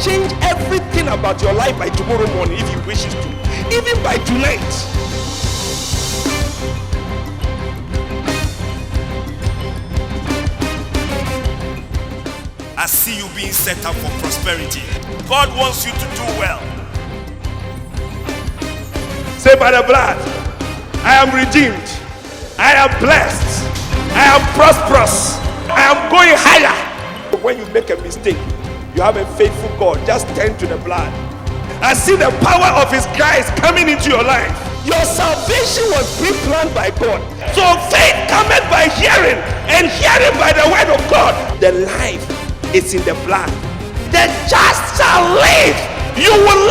change everything about your life by tomorrow morning if he wishes to, even by tonight. I see you being set up for prosperity. God wants you to do well. Say, by the blood, I am redeemed. I am blessed. I am prosperous. I am going higher. When you make a mistake, you have a faithful God. Just turn to the blood. I see the power of his Christ coming into your life. Your salvation was pre-planned by God. So faith cometh by hearing, and hearing by the word of God. The life is in the blood. The just shall live. You will